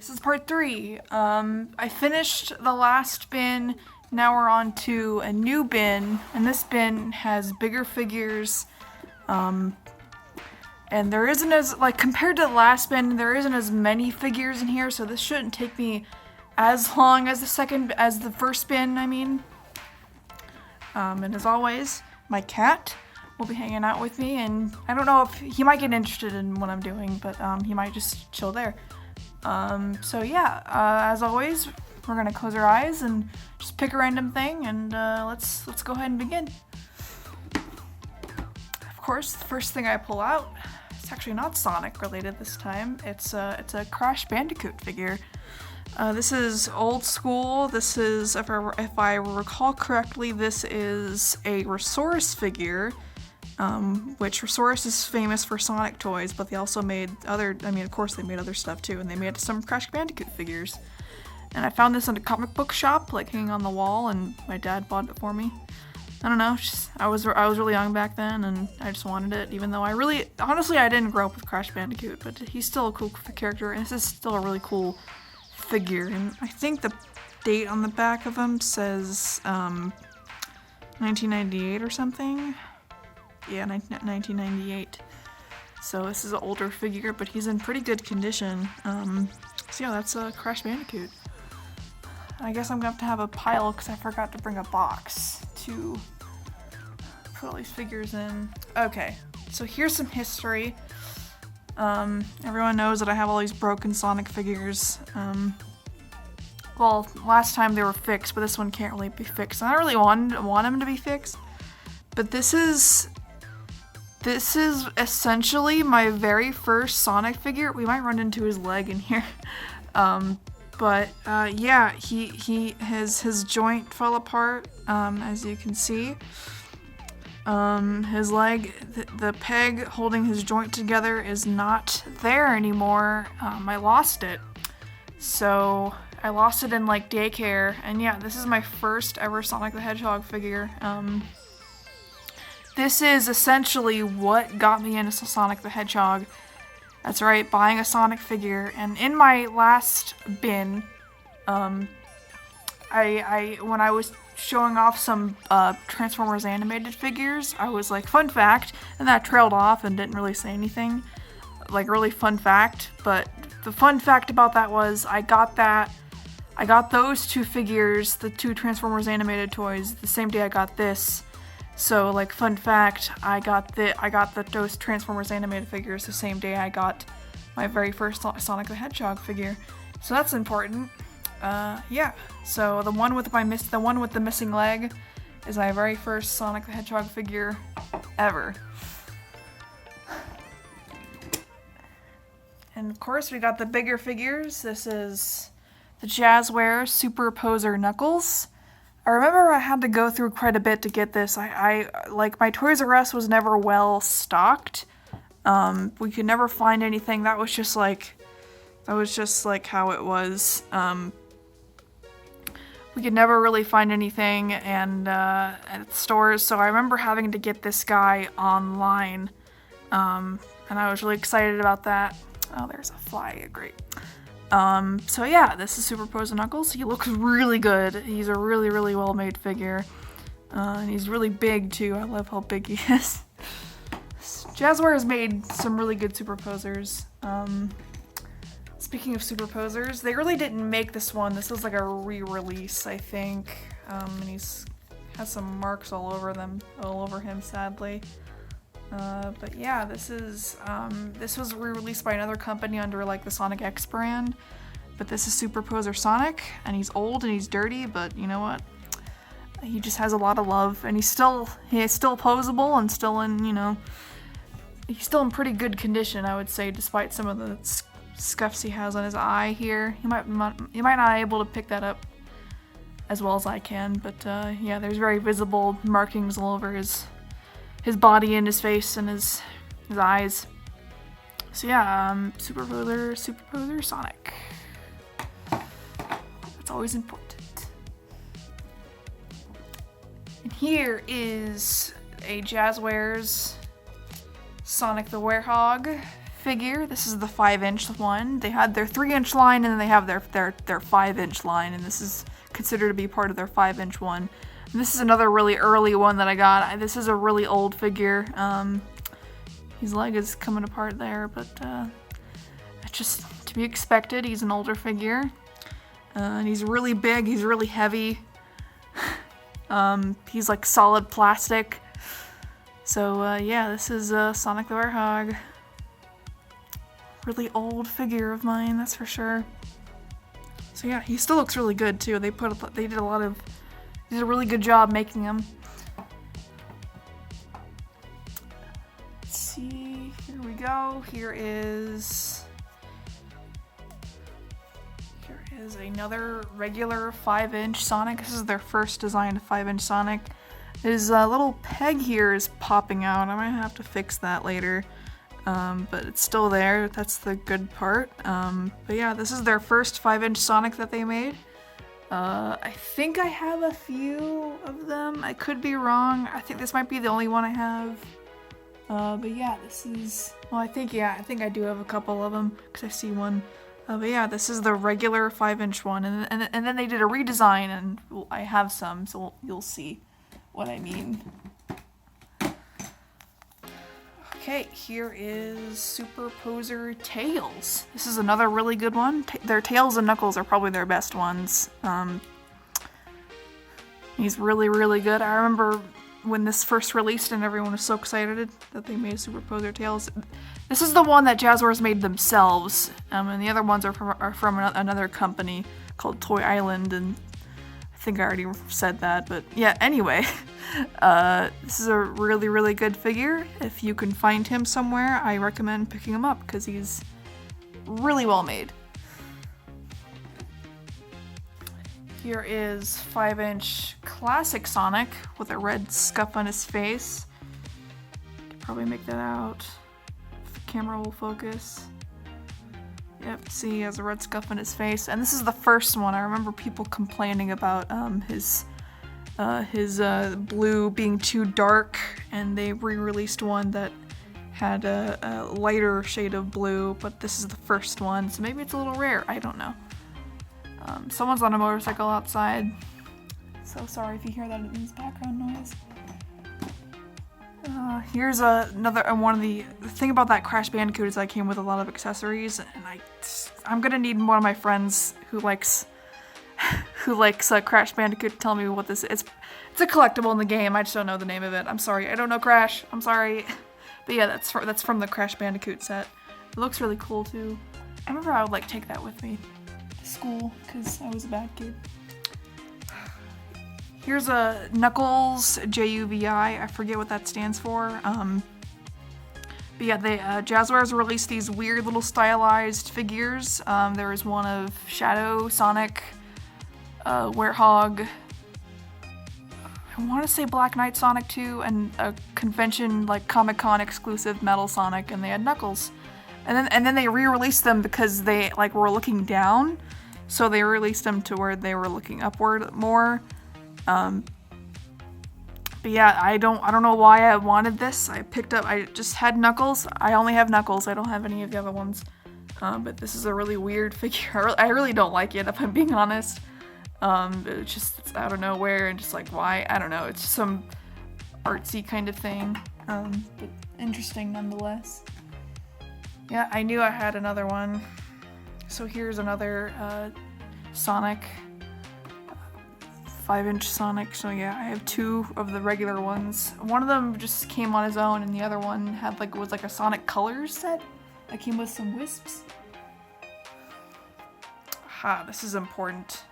This is part 3. I finished the last bin. Now we're on to a new bin, and this bin has bigger figures. And there isn't as, compared to the last bin, there isn't as many figures in here, so this shouldn't take me as long as the first bin, I mean. And as always, my cat will be hanging out with me, and I don't know if he might get interested in what I'm doing, but he might just chill there. So yeah, as always, we're gonna close our eyes and just pick a random thing, and let's go ahead and begin. Of course, the first thing I pull out, it's actually not Sonic related this time. It's a Crash Bandicoot figure. This is old school. This is, if I recall correctly, this is a Resource figure. Which Resource is famous for Sonic toys, but they also made of course they made other stuff too, and they made some Crash Bandicoot figures. And I found this in a comic book shop, hanging on the wall, and my dad bought it for me. I don't know, I was really young back then, and I just wanted it, even though honestly, I didn't grow up with Crash Bandicoot, but he's still a cool character, and this is still a really cool figure. And I think the date on the back of him says, 1998 or something. Yeah, 1998. So this is an older figure, but he's in pretty good condition. So yeah, that's a Crash Bandicoot. I guess I'm gonna have to have a pile because I forgot to bring a box to put all these figures in. Okay, so here's some history. Everyone knows that I have all these broken Sonic figures. Well, last time they were fixed, but this one can't really be fixed. And I don't really want them to be fixed, but this is essentially my very first Sonic figure. We might run into his leg in here. Yeah, his joint fell apart, as you can see. His leg, the peg holding his joint together is not there anymore. I lost it. So I lost it in daycare, and yeah, this is my first ever Sonic the Hedgehog figure. This is essentially what got me into Sonic the Hedgehog. That's right, buying a Sonic figure. And in my last bin, when I was showing off some Transformers animated figures, I was like, fun fact, and that trailed off and didn't really say anything. Really fun fact, but the fun fact about that was I got those two figures, the two Transformers animated toys, the same day I got this. So, fun fact, I got those Transformers animated figures the same day I got my very first Sonic the Hedgehog figure. So that's important. Yeah. So the one with the missing leg is my very first Sonic the Hedgehog figure ever. And of course, we got the bigger figures. This is the Jazzware Superposer Knuckles. I remember I had to go through quite a bit to get this. My Toys R Us was never well stocked. We could never find anything. That was just how it was. We could never really find anything at stores, so I remember having to get this guy online. And I was really excited about that. Oh, there's a fly. Great. So yeah, this is Superposer Knuckles. He looks really good. He's a really, really well-made figure. And he's really big, too. I love how big he is. Jazzware has made some really good Superposers. Speaking of Superposers, they really didn't make this one. This was a re-release, I think. And has some marks all over him, sadly. But yeah, this was re-released by another company under the Sonic X brand. But this is Superposer Sonic, and he's old and he's dirty, but you know what? He just has a lot of love, and he's still posable and still he's still in pretty good condition, I would say, despite some of the scuffs he has on his eye here. You might not be able to pick that up as well as I can, but yeah, there's very visible markings all over his body and his face and his eyes. So yeah, Superposer Sonic. That's always important. And here is a Jazzwares Sonic the Werehog figure. This is the 5-inch one. They had their 3-inch line, and then they have their 5-inch line, and this is considered to be part of their 5-inch one. And this is another really early one that I got. This is a really old figure. His leg is coming apart there, but it's just to be expected. He's an older figure, and he's really big. He's really heavy. He's like solid plastic. So yeah, this is Sonic the Werehog. Really old figure of mine, that's for sure. So yeah, he still looks really good too. They did a really good job making him. Let's see, here we go. Here is another regular 5-inch Sonic. This is their first designed 5-inch Sonic. His little peg here is popping out. I might have to fix that later. But it's still there. That's the good part. But yeah, this is their first 5-inch Sonic that they made. I think I have a few of them. I could be wrong. I think this might be the only one I have. But yeah, this is... Well, I think I do have a couple of them, because I see one. But yeah, this is the regular 5-inch one. And then they did a redesign, and I have some, so you'll see what I mean. Okay, here is Superposer Tails. This is another really good one. Their Tails and Knuckles are probably their best ones. He's really, really good. I remember when this first released and everyone was so excited that they made Superposer Tails. This is the one that Jazzwares made themselves, and the other ones are from another company called Toy Island, and I think I already said that, but yeah, anyway. This is a really, really good figure. If you can find him somewhere, I recommend picking him up because he's really well made. Here is 5-inch classic Sonic with a red scuff on his face. Can probably make that out if the camera will focus. Yep, see, he has a red scuff on his face. And this is the first one. I remember people complaining about his blue being too dark, and they re-released one that had a lighter shade of blue, but this is the first one, so maybe it's a little rare. I don't know. Someone's on a motorcycle outside, so sorry if you hear that. It means background noise. Here's another one of the thing about that Crash Bandicoot is I came with a lot of accessories, and I'm gonna need one of my friends who likes Crash Bandicoot to tell me what this is. It's a collectible in the game. I just don't know the name of it. I'm sorry. I don't know Crash. I'm sorry. But yeah, that's from the Crash Bandicoot set. It looks really cool too. I remember I would take that with me to school because I was a bad kid. Here's a Knuckles Juvi. I forget what that stands for. But yeah, Jazzwares released these weird little stylized figures. There was one of Shadow, Sonic, Werehog, I want to say Black Knight Sonic 2, and a convention Comic-Con exclusive Metal Sonic, and they had Knuckles. And then they re-released them because they were looking down, so they released them to where they were looking upward more. But yeah, I don't know why I wanted this. I just had Knuckles. I only have Knuckles. I don't have any of the other ones. But this is a really weird figure. I really don't like it, if I'm being honest. It's just out of nowhere and just why? I don't know. It's just some artsy kind of thing. But interesting nonetheless. Yeah, I knew I had another one. So here's another Sonic. 5-inch Sonic, so yeah, I have two of the regular ones. One of them just came on his own, and the other one had was a Sonic Colors set that came with some wisps. Aha, this is important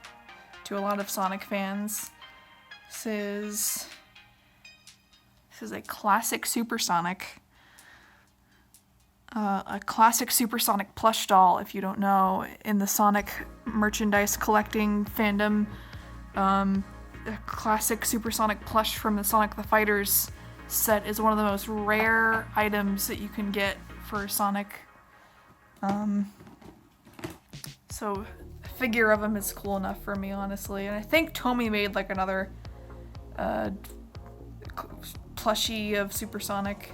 to a lot of Sonic fans. This is a classic Supersonic. A classic Supersonic plush doll, if you don't know, in the Sonic merchandise collecting fandom. A classic Supersonic plush from the Sonic the Fighters set is one of the most rare items that you can get for Sonic. So a figure of him is cool enough for me, honestly. And I think Tomy made another plushie of Supersonic.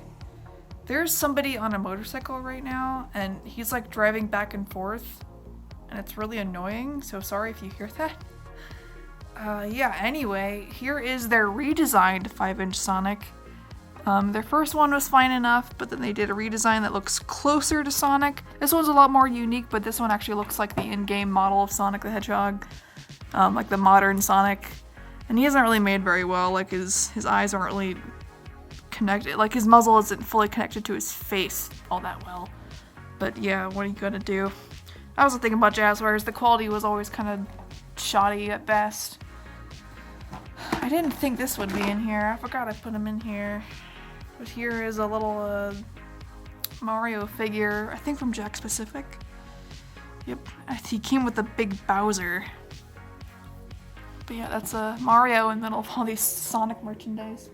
There's somebody on a motorcycle right now, and he's like driving back and forth, and it's really annoying, so sorry if you hear that. Yeah, anyway, here is their redesigned 5-inch Sonic. Their first one was fine enough, but then they did a redesign that looks closer to Sonic. This one's a lot more unique, but this one actually looks like the in-game model of Sonic the Hedgehog, like the modern Sonic. And he isn't really made very well, like his eyes aren't really connected, like his muzzle isn't fully connected to his face all that well. But yeah, what are you gonna do? I was thinking about Jazzwares, the quality was always kind of shoddy at best. I didn't think this would be in here, I forgot I put him in here. But here is a little Mario figure, I think from Jakks Pacific. Yep, he came with a big Bowser. But yeah, that's Mario in the middle of all these Sonic merchandise.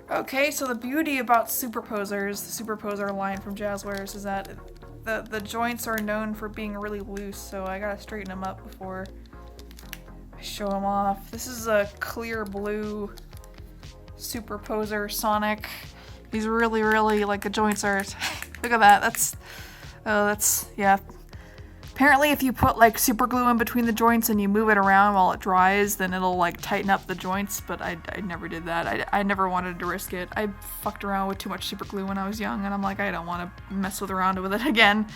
Okay, so the beauty about Superposers, the Superposer line from Jazzwares, is that the joints are known for being really loose, so I gotta straighten them up before I show them off. This is a clear blue Superposer Sonic. He's really, like the joints are, look at that, that's, yeah. Apparently if you put like super glue in between the joints and you move it around while it dries, then it'll like tighten up the joints, but I never did that. I never wanted to risk it. I fucked around with too much super glue when I was young, and I'm like, I don't want to mess around with it again.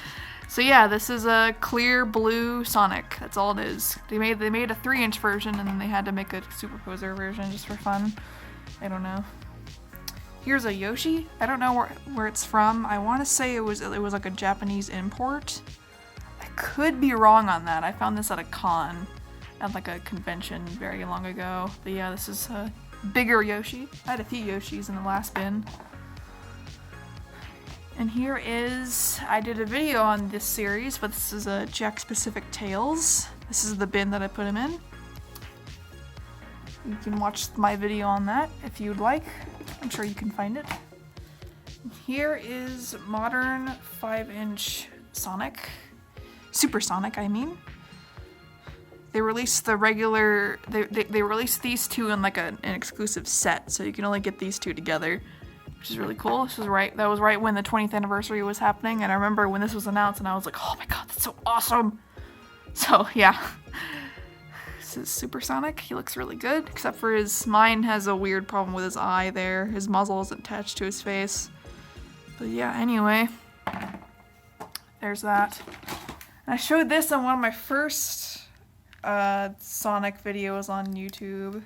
So yeah, this is a clear blue Sonic. That's all it is. They made a 3-inch version, and then they had to make a Superposer version just for fun. I don't know. Here's a Yoshi. I don't know where it's from. I want to say it was like a Japanese import. Could be wrong on that. I found this at a con, at like a convention very long ago. But yeah, this is a bigger Yoshi. I had a few Yoshis in the last bin. And here is, I did a video on this series, but this is a Jakks Pacific Tales. This is the bin that I put him in. You can watch my video on that if you'd like. I'm sure you can find it. Here is modern 5-inch Sonic. Super Sonic, I mean. They released the regular, they released these two in like an exclusive set, so you can only get these two together, which is really cool. That was right when the 20th anniversary was happening, and I remember when this was announced, and I was like, oh my god, that's so awesome! So yeah, this is Super Sonic. He looks really good, except for mine has a weird problem with his eye there. His muzzle isn't attached to his face. But yeah, anyway, there's that. I showed this on one of my first Sonic videos on YouTube.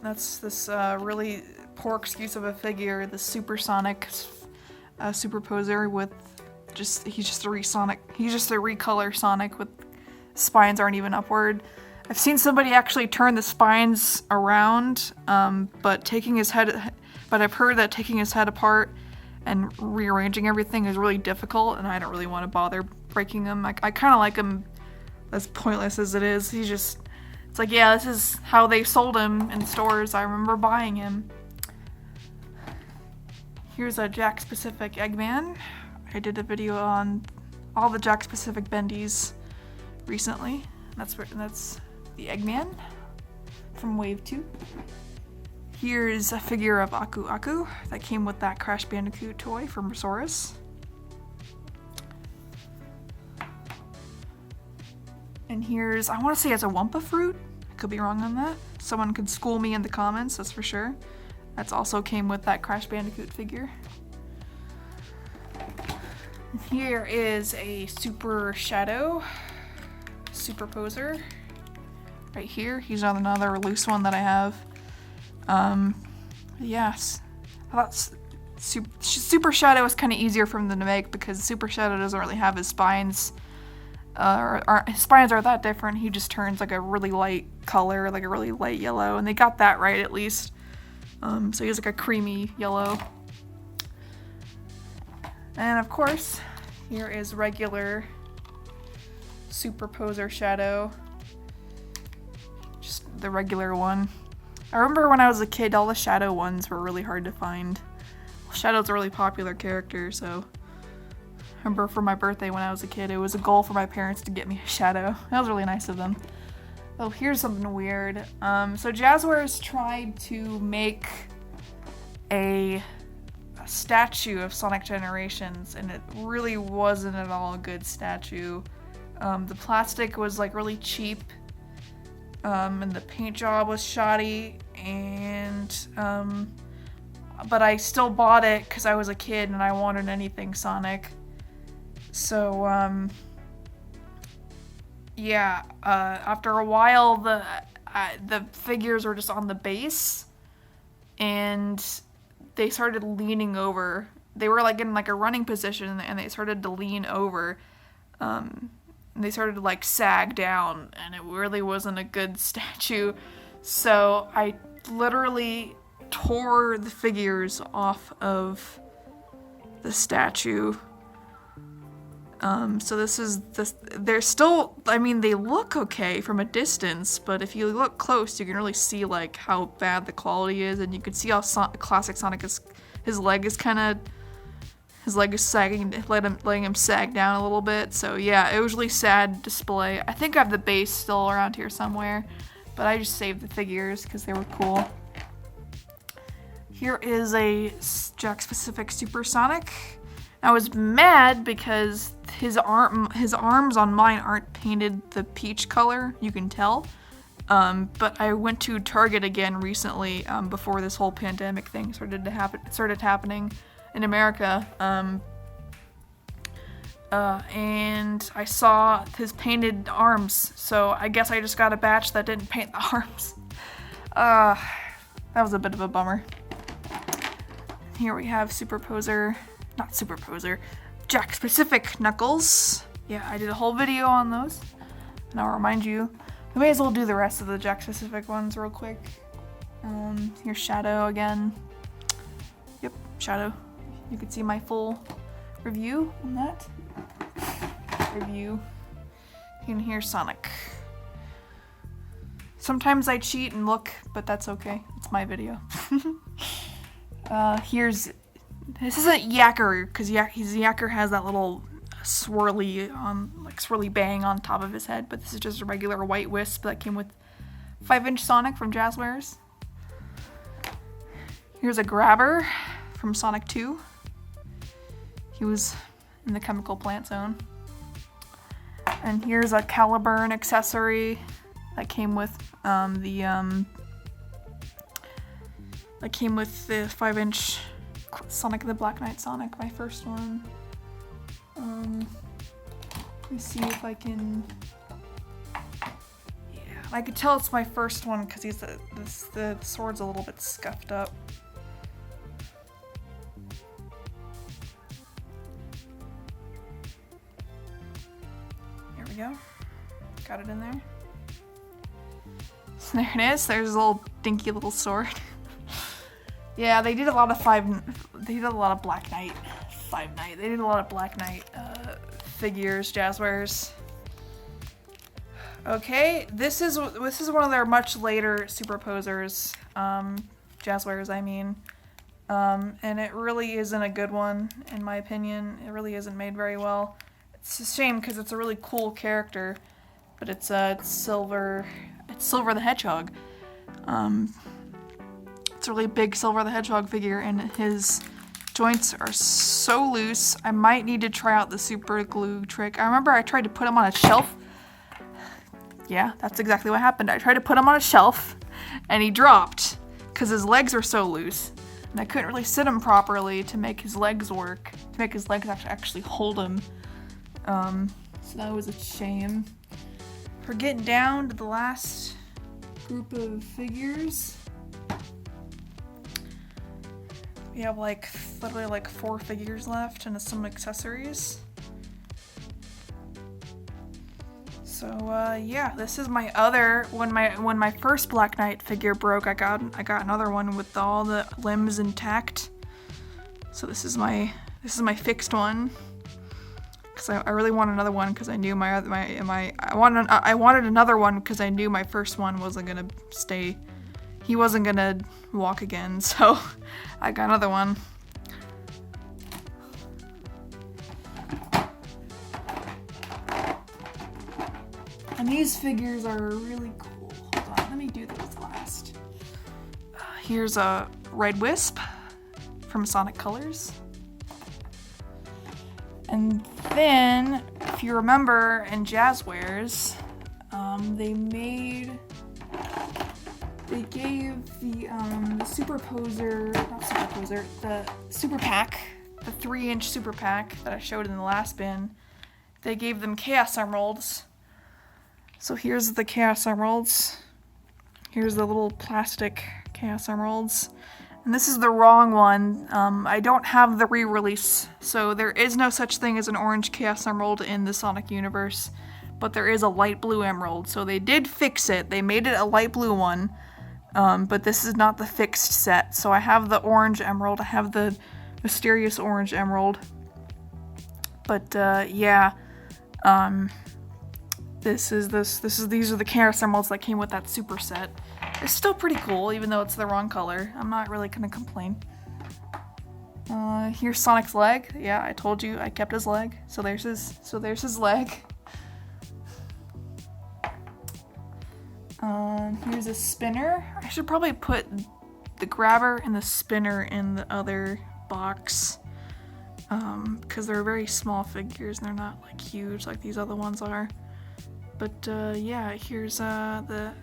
That's this really poor excuse of a figure, the Super Sonic Superposer with he's just a recolor Sonic with spines aren't even upward. I've seen somebody actually turn the spines around, but I've heard that taking his head apart and rearranging everything is really difficult, and I don't really want to bother breaking him. I kind of like him, as pointless as it is. It's like, yeah, this is how they sold him in stores. I remember buying him. Here's a Jakks Pacific Eggman. I did a video on all the Jakks Pacific bendies recently. That's the Eggman from Wave 2. Here's a figure of Aku Aku that came with that Crash Bandicoot toy from Resource. And here's, I want to say it's a Wumpa fruit. I could be wrong on that. Someone could school me in the comments, that's for sure. That's also came with that Crash Bandicoot figure. And here is a Super Shadow Superposer. Right here, he's another loose one that I have. Yes. I thought Super Shadow is kind of easier for him to make because Super Shadow doesn't really have his spines. His spines aren't that different. He just turns like a really light color, like a really light yellow, and they got that right at least. So he's like a creamy yellow. And of course, here is regular Superposer Shadow. Just the regular one. I remember when I was a kid, all the Shadow ones were really hard to find. Well, Shadow's a really popular character, so I remember for my birthday when I was a kid, it was a goal for my parents to get me a Shadow. That was really nice of them. Oh, here's something weird. So Jazzwares tried to make a statue of Sonic Generations, and it really wasn't at all a good statue. The plastic was like really cheap, and the paint job was shoddy, and but I still bought it because I was a kid and I wanted anything Sonic. So yeah, after a while the figures were just on the base, and they started leaning over. They were like in like a running position, and they started to lean over. And they started to like sag down, and it really wasn't a good statue. So I literally tore the figures off of the statue. So they're still, I mean, they look okay from a distance, but if you look close, you can really see like how bad the quality is, and you can see how classic Sonic is, his leg is sagging, letting him sag down a little bit. So yeah, it was really sad display. I think I have the base still around here somewhere, but I just saved the figures because they were cool. Here is a Jakks-Pacific Super Sonic. I was mad because his arms on mine aren't painted the peach color, you can tell. But I went to Target again recently, before this whole pandemic thing started happening in America. And I saw his painted arms, so I guess I just got a batch that didn't paint the arms. That was a bit of a bummer. Here we have Jakks-Pacific Knuckles. Yeah, I did a whole video on those, and I'll remind you. We may as well do the rest of the Jakks-Pacific ones real quick. Here's Shadow again. Yep, Shadow. You can see my full review on that. And here's Sonic. Sometimes I cheat and look, but that's okay. It's my video. This isn't Yacker, because Yacker has that little swirly bang on top of his head, but this is just a regular white wisp that came with 5-inch Sonic from Jazzwares. Here's a Grabber from Sonic 2. He was in the chemical plant zone. And here's a Caliburn accessory that came with the 5-inch Sonic the Black Knight Sonic, my first one. Let me see if I can. Yeah, I could tell it's my first one because the sword's a little bit scuffed up. Here we go. Got it in there. So there it is. There's a little dinky little sword. Yeah, they did a lot of Black Knight. They did a lot of Black Knight figures, Jazzwares. Okay, this is one of their much later superposers, Jazzwares, I mean. And it really isn't a good one, in my opinion. It really isn't made very well. It's a shame because it's a really cool character, but it's Silver the Hedgehog. It's a really big Silver the Hedgehog figure, and his joints are so loose. I might need to try out the super glue trick. I remember I tried to put him on a shelf. Yeah, that's exactly what happened. I tried to put him on a shelf, and he dropped because his legs are so loose. And I couldn't really sit him properly to make his legs work, to make his legs actually hold him. So that was a shame. We're getting down to the last group of figures. We have literally 4 figures left and some accessories. So yeah, this is my other, when my first Black Knight figure broke, I got another one with all the limbs intact. So this is my fixed one. Cause I really want another one because I knew I wanted another one because I knew my first one wasn't gonna stay. He wasn't gonna walk again, so I got another one. And these figures are really cool. Hold on, let me do those last. Here's a Red Wisp from Sonic Colors. And then, if you remember in Jazzwares, they gave the Super Pack, the 3-inch Super Pack that I showed in the last bin, they gave them Chaos Emeralds. So here's the Chaos Emeralds. Here's the little plastic Chaos Emeralds. And this is the wrong one. I don't have the re-release, so there is no such thing as an orange Chaos Emerald in the Sonic universe, but there is a light blue emerald. So they did fix it. They made it a light blue one, but this is not the fixed set. So I have the orange emerald. I have the mysterious orange emerald. But yeah, these are the Chaos Emeralds that came with that super set. It's still pretty cool, even though it's the wrong color. I'm not really gonna complain. Here's Sonic's leg. Yeah, I told you I kept his leg. So there's his leg. Here's a spinner. I should probably put the grabber and the spinner in the other box, because they're very small figures and they're not like huge like these other ones are. But yeah, here's the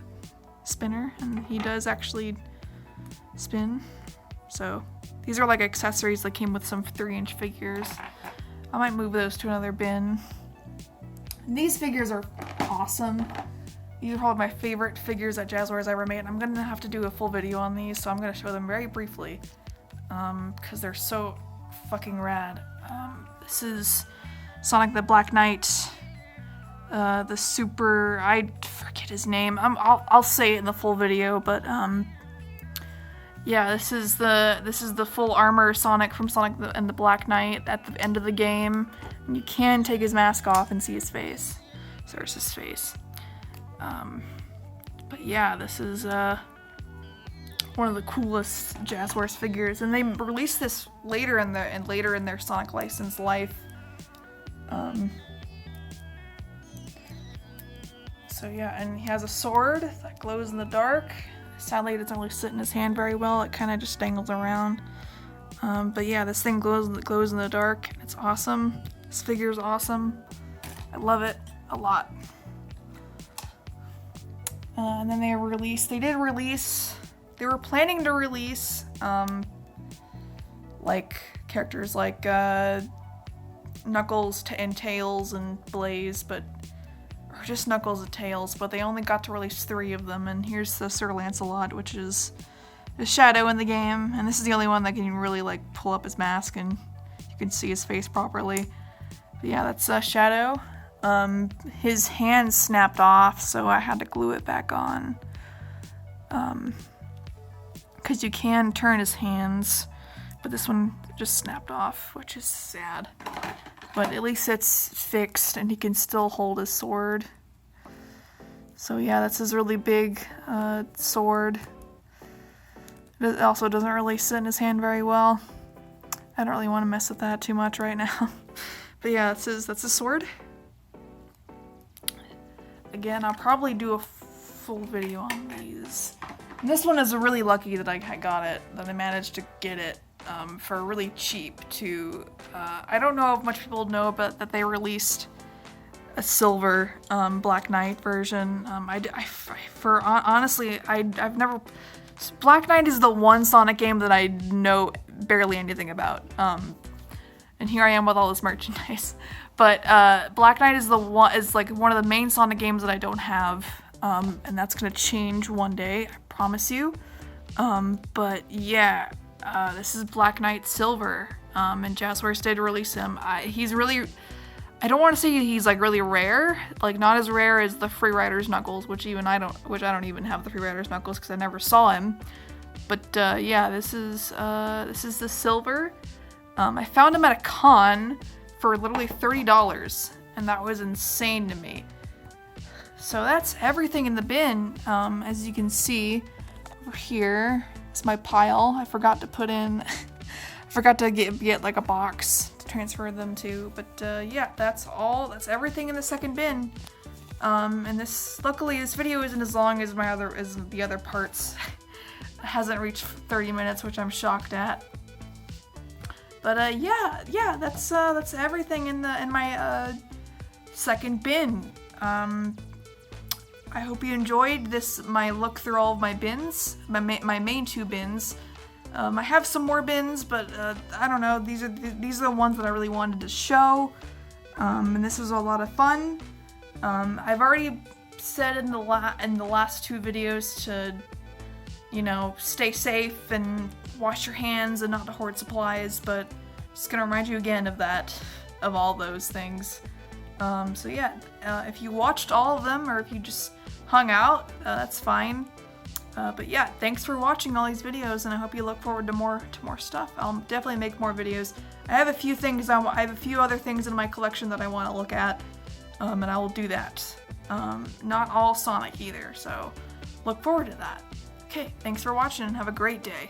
spinner, and he does actually spin. So these are like accessories that came with some 3-inch figures. I might move those to another bin. And these figures are awesome. These are probably my favorite figures that Jazzwares ever made. I'm gonna have to do a full video on these, so I'm gonna show them very briefly, because they're so fucking rad. This is Sonic the Black Knight. The super, I forget his name. I'll say it in the full video, but yeah, this is the full armor Sonic from Sonic and the Black Knight at the end of the game. And you can take his mask off and see his face. So there's his face. But yeah, this is one of the coolest Jazzwares figures, and they released this later in their Sonic license life. So yeah, and he has a sword that glows in the dark. Sadly, it doesn't really sit in his hand very well. It kind of just dangles around. But yeah, this thing glows in the dark. It's awesome. This figure is awesome. I love it a lot. And then they were planning to release like characters like Knuckles and Tails and Blaze, or just Knuckles and Tails, but they only got to release 3 of them. And here's the Sir Lancelot, which is a Shadow in the game, and this is the only one that can really like pull up his mask and you can see his face properly. But yeah, that's Shadow. His hand snapped off, so I had to glue it back on. Because you can turn his hands, but this one just snapped off, which is sad. But at least it's fixed and he can still hold his sword. So yeah, that's his really big sword. It also doesn't really sit in his hand very well. I don't really want to mess with that too much right now. But yeah, that's his sword. Again, I'll probably do a full video on these. And this one is really lucky that I got it, that I managed to get it for really cheap too. I don't know if much people know about that they released a silver Black Knight version. Honestly, I've never... Black Knight is the one Sonic game that I know barely anything about. And here I am with all this merchandise. But Black Knight is like one of the main Sonic games that I don't have, and that's gonna change one day, I promise you. But yeah, this is Black Knight Silver, and Jazzwares did release him. He's really, I don't want to say he's like really rare, like not as rare as the Freerider's Knuckles, which I don't even have the Freerider's Knuckles because I never saw him. But yeah, this is the silver. I found him at a con for literally $30, and that was insane to me. So that's everything in the bin. As you can see over here is my pile. I forgot to put in, I forgot to get like a box to transfer them to. But yeah, that's everything in the second bin. And luckily this video isn't as long as the other parts. It hasn't reached 30 minutes, which I'm shocked at. But yeah, that's everything in my second bin. I hope you enjoyed my look through all of my bins, my main 2 bins. I have some more bins, but I don't know. These are the ones that I really wanted to show, and this was a lot of fun. I've already said in the last 2 videos to, you know, stay safe and wash your hands and not to hoard supplies, but just gonna remind you again of all those things. So yeah, if you watched all of them or if you just hung out, that's fine. But yeah, thanks for watching all these videos, and I hope you look forward to more stuff. I'll definitely make more videos. I have a few things. I have a few other things in my collection that I want to look at, and I will do that. Not all Sonic either, so look forward to that. Okay, thanks for watching and have a great day.